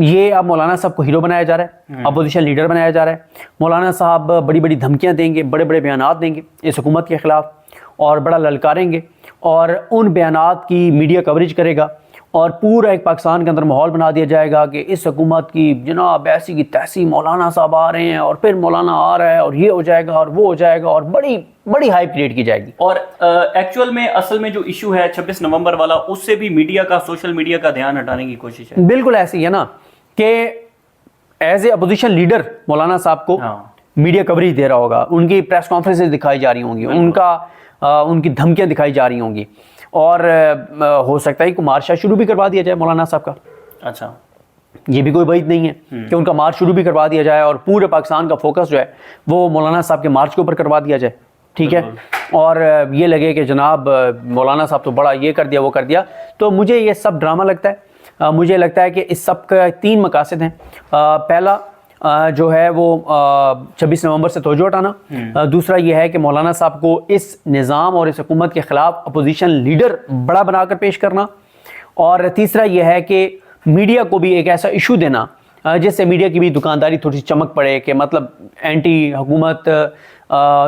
یہ اب مولانا صاحب کو ہیرو بنایا جا رہا ہے, اپوزیشن لیڈر بنایا جا رہا ہے. مولانا صاحب بڑی بڑی دھمکیاں دیں گے, بڑے بڑے بیانات دیں گے اس حکومت کے خلاف, اور بڑا للکاریں گے, اور ان بیانات کی میڈیا کوریج کرے گا, اور پورا ایک پاکستان کے اندر ماحول بنا دیا جائے گا کہ اس حکومت کی جناب ایسی کی تیسی مولانا صاحب آ رہے ہیں, اور پھر مولانا آ رہا ہے, اور یہ ہو جائے گا اور وہ ہو جائے گا, اور بڑی بڑی ہائپ کریٹ کی جائے گی. اور ایکچوئل میں اصل میں جو ایشو ہے 26 نومبر والا, اس سے بھی میڈیا کا, سوشل میڈیا کا دھیان ہٹانے کی کوشش ہے. بالکل ایسے ہی ہے نا کہ ایز اے اپوزیشن لیڈر مولانا صاحب کو میڈیا کوریج دے رہا ہوگا, ان کی پریس کانفرنسز دکھائی جا رہی ہوں گی, ان کی دھمکیاں دکھائی جا رہی ہوں گی, اور ہو سکتا ہے کہ مارچ شروع بھی کروا دیا جائے مولانا صاحب کا. اچھا, یہ بھی کوئی بعید نہیں ہے کہ ان کا مارچ شروع بھی کروا دیا جائے, اور پورے پاکستان کا فوکس جو ہے وہ مولانا صاحب کے مارچ کے اوپر کروا دیا جائے. ٹھیک ہے, اور یہ لگے کہ جناب مولانا صاحب تو بڑا یہ کر دیا وہ کر دیا. تو مجھے یہ سب ڈرامہ لگتا ہے. مجھے لگتا ہے کہ اس سب کا 3 مقاصد ہیں. پہلا جو ہے وہ 26 نومبر سے توجہ ہٹانا. دوسرا یہ ہے کہ مولانا صاحب کو اس نظام اور اس حکومت کے خلاف اپوزیشن لیڈر بڑا بنا کر پیش کرنا. اور تیسرا یہ ہے کہ میڈیا کو بھی ایک ایسا ایشو دینا جس سے میڈیا کی بھی دکانداری تھوڑی سی چمک پڑے, کہ مطلب اینٹی حکومت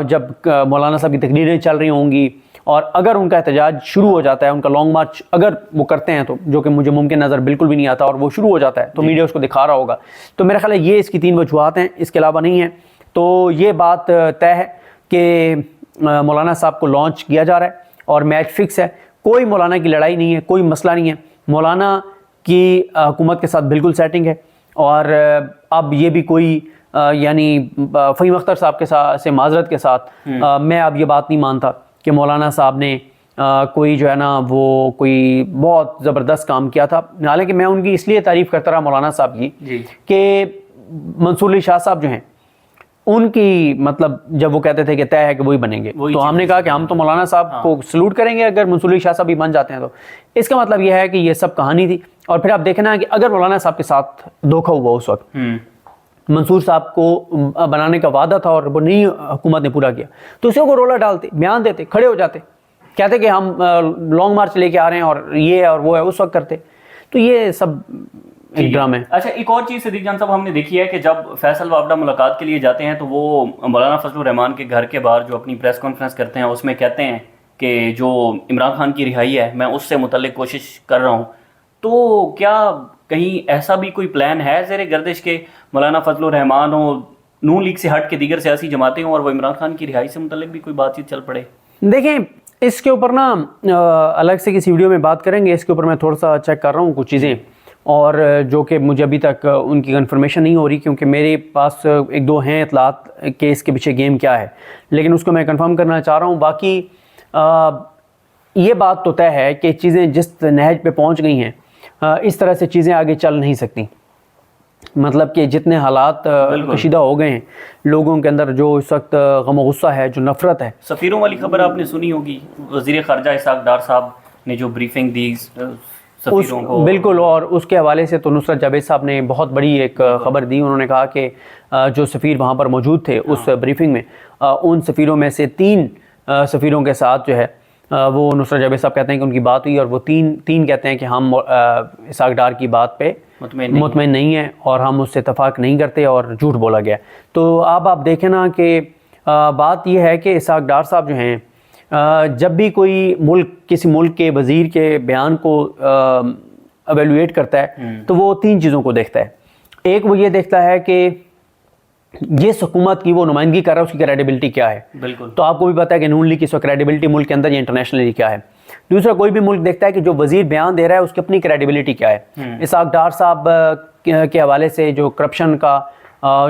جب مولانا صاحب کی تقریریں چل رہی ہوں گی, اور اگر ان کا احتجاج شروع ہو جاتا ہے, ان کا لانگ مارچ اگر وہ کرتے ہیں, تو جو کہ مجھے ممکن نظر بالکل بھی نہیں آتا, اور وہ شروع ہو جاتا ہے تو میڈیا اس کو دکھا رہا ہوگا. تو میرا خیال ہے یہ اس کی 3 وجوہات ہیں, اس کے علاوہ نہیں ہیں. تو یہ بات طے ہے کہ مولانا صاحب کو لانچ کیا جا رہا ہے, اور میچ فکس ہے. کوئی مولانا کی لڑائی نہیں ہے, کوئی مسئلہ نہیں ہے. مولانا کی حکومت کے ساتھ بالکل سیٹنگ ہے. اور اب یہ بھی کوئی یعنی فہیم اختر صاحب کے ساتھ سے معذرت کے ساتھ میں اب یہ بات نہیں مانتا کہ مولانا صاحب نے کوئی جو ہے نا وہ کوئی بہت زبردست کام کیا تھا. حالانکہ میں ان کی اس لیے تعریف کرتا رہا مولانا صاحب کی کہ منصور علی شاہ صاحب جو ہیں ان کی مطلب جب وہ کہتے تھے کہ طے ہے کہ وہی بنیں گے, تو ہم نے کہا کہ ہم تو مولانا صاحب کو سلوٹ کریں گے اگر منصور علی شاہ صاحب بھی بن جاتے ہیں. تو اس کا مطلب یہ ہے کہ یہ سب کہانی تھی. اور پھر آپ دیکھنا کہ اگر مولانا صاحب کے ساتھ دھوکہ ہوا اس وقت, منصور صاحب کو بنانے کا وعدہ تھا اور وہ نہیں حکومت نے پورا کیا, تو اسے کو رولا ڈالتے, بیان دیتے, کھڑے ہو جاتے, کہتے کہ ہم لانگ مارچ لے کے آ رہے ہیں, اور یہ اور وہ ہے, اس وقت کرتے. تو یہ سب ایک ڈرامہ ہے. اچھا, ایک اور چیز صدیق جان صاحب ہم نے دیکھی ہے کہ جب فیصل وابڈہ ملاقات کے لیے جاتے ہیں تو وہ مولانا فضل الرحمان کے گھر کے باہر جو اپنی پریس کانفرنس کرتے ہیں اس میں کہتے ہیں کہ جو عمران خان کی رہائی ہے میں اس سے متعلق کوشش کر رہا ہوں. تو کیا کہیں ایسا بھی کوئی پلان ہے زیر گردش کے مولانا فضل الرحمان ہو, نون لیگ سے ہٹ کے دیگر سیاسی جماعتیں ہوں, اور وہ عمران خان کی رہائی سے متعلق بھی کوئی بات چیت چل پڑے؟ دیکھیں اس کے اوپر نا الگ سے کسی ویڈیو میں بات کریں گے. اس کے اوپر میں تھوڑا سا چیک کر رہا ہوں کچھ چیزیں, اور جو کہ مجھے ابھی تک ان کی کنفرمیشن نہیں ہو رہی, کیونکہ میرے پاس 1-2 ہیں اطلاعات کہ اس کے پیچھے گیم کیا ہے, لیکن اس کو میں کنفرم کرنا چاہ رہا ہوں. باقی یہ بات تو طے ہے کہ چیزیں جس نہج پہ پہنچ گئی ہیں اس طرح سے چیزیں آگے چل نہیں سکتی. مطلب کہ جتنے حالات کشیدہ ہو گئے ہیں لوگوں کے اندر, جو اس وقت غم و غصہ ہے, جو نفرت ہے. سفیروں والی خبر آپ نے سنی ہوگی, وزیر خارجہ اسحاق ڈار صاحب نے جو بریفنگ دی سفیروں کو. بالکل, اور اس کے حوالے سے تو نصرت جاوید صاحب نے بہت بڑی ایک خبر دی. انہوں نے کہا کہ جو سفیر وہاں پر موجود تھے اس بریفنگ میں, ان سفیروں میں سے 3 سفیروں کے ساتھ جو ہے وہ نصرت جاوید صاحب کہتے ہیں کہ ان کی بات ہوئی, اور وہ تین کہتے ہیں کہ ہم اسحاق ڈار کی بات پہ مطمئن نہیں ہیں, اور ہم اس سے اتفاق نہیں کرتے, اور جھوٹ بولا گیا. تو اب آپ دیکھیں نا کہ بات یہ ہے کہ اسحاق ڈار صاحب جو ہیں جب بھی کوئی ملک کسی ملک کے وزیر کے بیان کو ایویلویٹ کرتا ہے تو وہ 3 چیزوں کو دیکھتا ہے. ایک وہ یہ دیکھتا ہے کہ جس حکومت کی وہ نمائندگی کر رہا ہے اس کی کریڈیبلٹی کیا ہے. بالکل, تو آپ کو بھی پتہ ہے کہ نون لیگ کی اس وقت کریڈیبلٹی ملک کے اندر یا انٹرنیشنلی کیا ہے. دوسرا, کوئی بھی ملک دیکھتا ہے کہ جو وزیر بیان دے رہا ہے اس کی اپنی کریڈیبلٹی کیا ہے. اسحاق ڈار صاحب کے حوالے سے جو کرپشن کا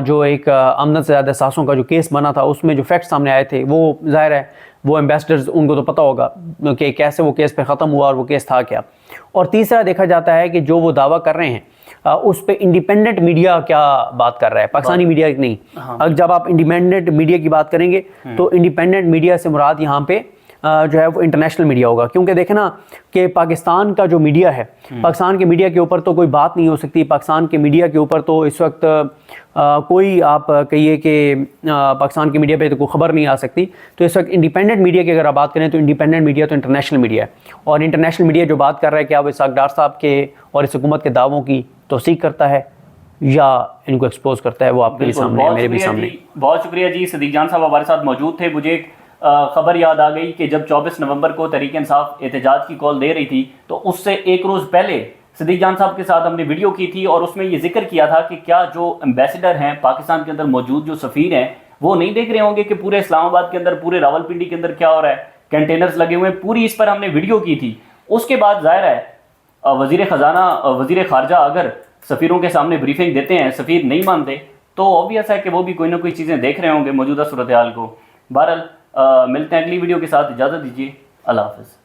جو ایک آمدن سے زیادہ ساسوں کا جو کیس بنا تھا, اس میں جو فیکٹس سامنے آئے تھے وہ ظاہر ہے وہ ایمبیسڈرز ان کو تو پتہ ہوگا کہ کیسے وہ کیس پہ ختم ہوا اور وہ کیس تھا کیا. اور تیسرا دیکھا جاتا ہے کہ جو وہ دعویٰ کر رہے ہیں اس پہ انڈیپینڈنٹ میڈیا کیا بات کر رہا ہے, پاکستانی میڈیا نہیں. اب جب آپ انڈیپینڈنٹ میڈیا کی بات کریں گے تو انڈیپینڈنٹ میڈیا سے مراد یہاں پہ جو ہے وہ انٹرنیشنل میڈیا ہوگا. کیونکہ دیکھیں نا کہ پاکستان کا جو میڈیا ہے, پاکستان کے میڈیا کے اوپر تو کوئی بات نہیں ہو سکتی. پاکستان کے میڈیا کے اوپر تو اس وقت کوئی آپ کہیے کہ پاکستان کے میڈیا پہ تو کوئی خبر نہیں آ سکتی. تو اس وقت انڈیپینڈنٹ میڈیا کی اگر آپ بات کریں تو انڈیپینڈنٹ میڈیا تو انٹرنیشنل میڈیا ہے, اور انٹرنیشنل میڈیا جو بات کر رہا ہے کہ آپ اسحاق ڈار صاحب کے اور اس حکومت کے دعووں کی, توثیق کرتا ہے یا ان کو ایکسپوز کرتا ہے، وہ آپ کے بھی سامنے ہے، میرے بھی سامنے۔ بہت شکریہ جی، صدیق جان صاحب ہمارے ساتھ موجود تھے۔ مجھے ایک خبر یاد آ گئی کہ جب 24 نومبر کو تحریک انصاف احتجاج کی کال دے رہی تھی تو اس سے ایک روز پہلے صدیق جان صاحب کے ساتھ ہم نے ویڈیو کی تھی، اور اس میں یہ ذکر کیا تھا کہ کیا جو ایمبیسڈر ہیں پاکستان کے اندر موجود، جو سفیر ہیں، وہ نہیں دیکھ رہے ہوں گے کہ پورے اسلام آباد کے اندر، پورے راولپنڈی کے اندر کیا ہو رہا ہے، کنٹینرز لگے ہوئے ہیں۔ پوری اس پر ہم نے ویڈیو کی تھی۔ اس کے بعد ظاہر ہے وزیر خزانہ، وزیر خارجہ اگر سفیروں کے سامنے بریفنگ دیتے ہیں، سفیر نہیں مانتے، تو obvious ہے کہ وہ بھی کوئی نہ کوئی چیزیں دیکھ رہے ہوں گے موجودہ صورتحال کو۔ بہرحال ملتے ہیں اگلی ویڈیو کے ساتھ، اجازت دیجیے، اللہ حافظ۔